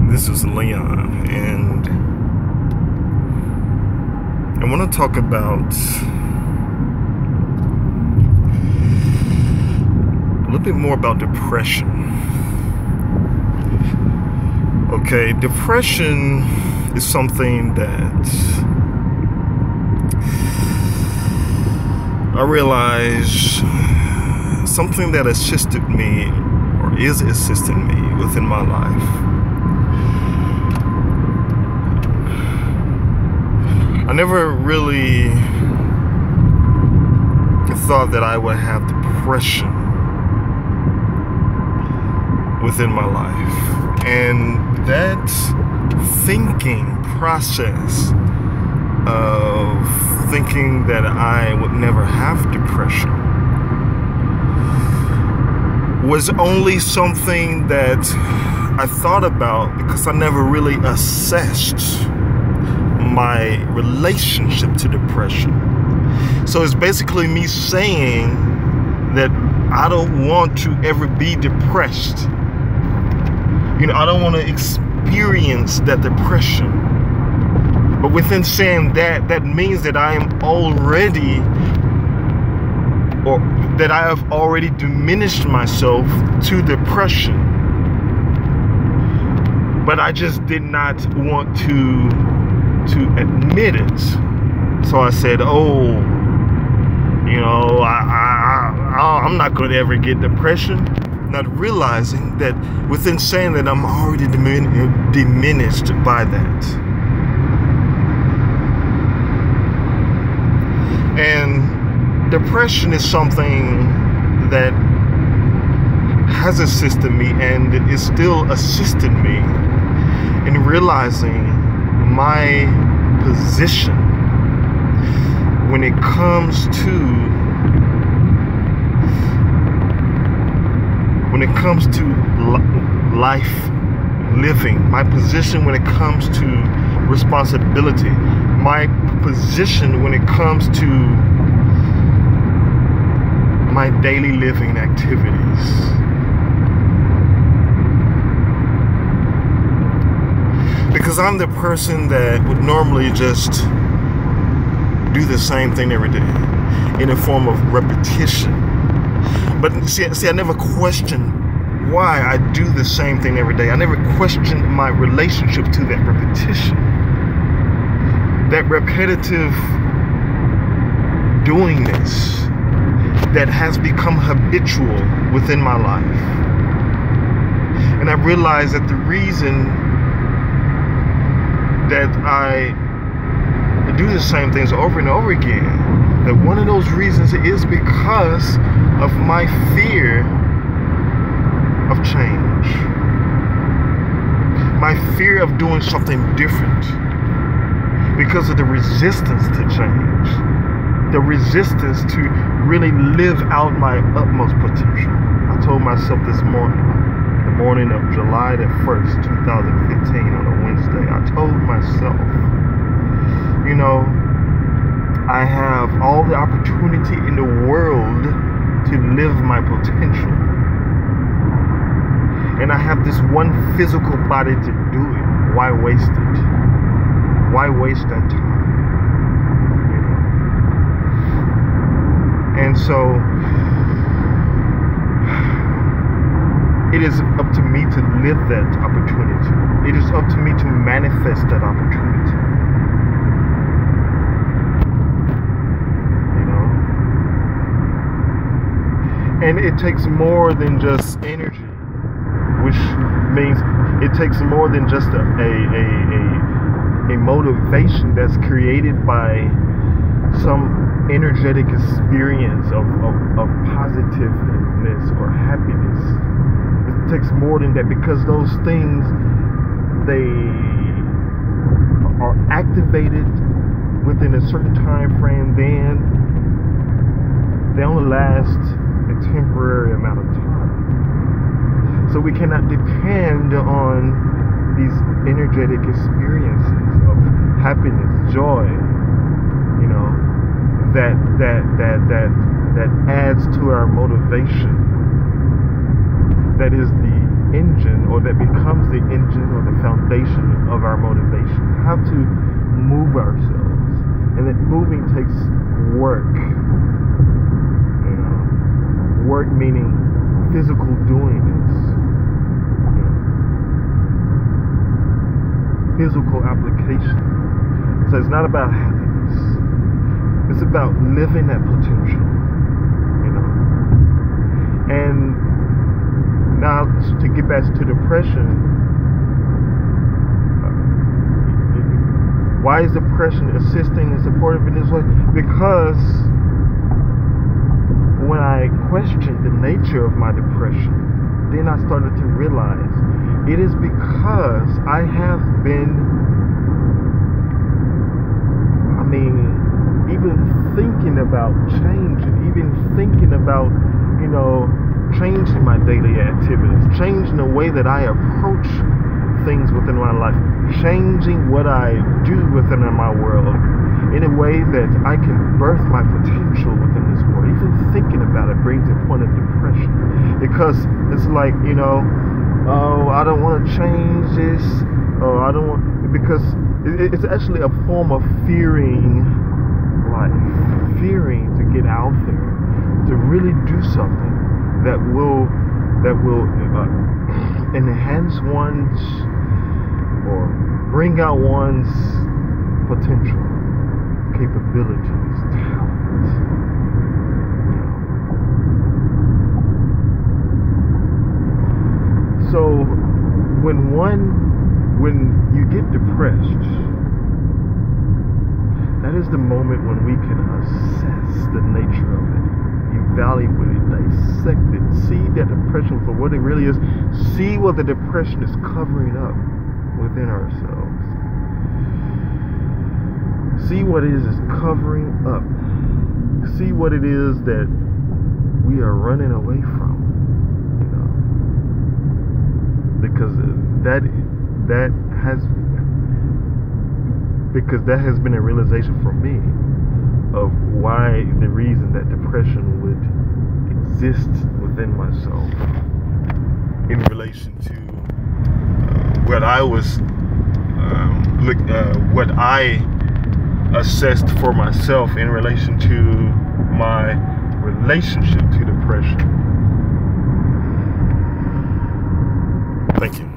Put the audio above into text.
This is Leon, and I want to talk about a little bit more about depression. Okay, depression is something that I realize something that assisted me or is assisting me within my life. I never really thought that I would have depression within my life. And that thinking process of thinking that I would never have depression was only something that I thought about because I never really assessed my relationship to depression. So it's basically me saying that I don't want to ever be depressed. I don't want to experience that depression. But within saying that, that means that I am already, or that I have already diminished myself to depression. But I just did not want to admit it. So I said, I'm not going to ever get depression. Not realizing that within saying that I'm already diminished by that. And depression is something that has assisted me and is still assisting me in realizing my position when it comes to life living, my position when it comes to responsibility, my position when it comes to my daily living activities. Because I'm the person that would normally just do the same thing every day in a form of repetition. But see, I never question why I do the same thing every day. I never question my relationship to that repetition. That repetitive doing this that has become habitual within my life. And I realize that the reason that I do the same things over and over again, that one of those reasons is because of my fear of change. My fear of doing something different. Because of the resistance to change. The resistance to really live out my utmost potential. I told myself this morning, the morning of July the 1st, 2015 on a Wednesday, I told myself, I have all the opportunity in the world to live my potential. And I have this one physical body to do it. Why waste it? Why waste that time? And so it is up to me to live that opportunity. It is up to me to manifest that opportunity. And it takes more than just energy, which means it takes more than just a motivation that's created by some energetic experience of positiveness or happiness. It takes more than that, because those things, they are activated within a certain time frame, then they only last a temporary amount of time. So we cannot depend on these energetic experiences of happiness, joy, that adds to our motivation. That is the engine, or that becomes the engine or the foundation of our motivation. How to move ourselves, and that moving takes work. You know, work meaning physical doingness, you know, physical application. So it's not about happiness. It's about living that potential. You know, and now to get back to depression, why is depression assisting and supportive in this way? Because when I questioned the nature of my depression, then I started to realize it is because I have been, even thinking about changing, even thinking about, changing my daily activities, changing the way that I approach things within my life, changing what I do within my world in a way that I can birth my potential within this world. Even thinking about it brings a point of depression, because it's like, oh, I don't want to change this, oh, I don't want, because it's actually a form of fearing life, fearing to get out there, to really do something that will enhance one's, or bring out one's potential, capabilities, talent. So when you get depressed, that is the moment when we can assess the nature of it, evaluate it, dissect it, see that depression for what it really is, see what the depression is covering up within ourselves. See what it is covering up. See what it is that we are running away from. Because that has been a realization for me of why the reason that depression would exist within myself in relation to what I was what I assessed for myself in relation to my relationship to depression. Thank you.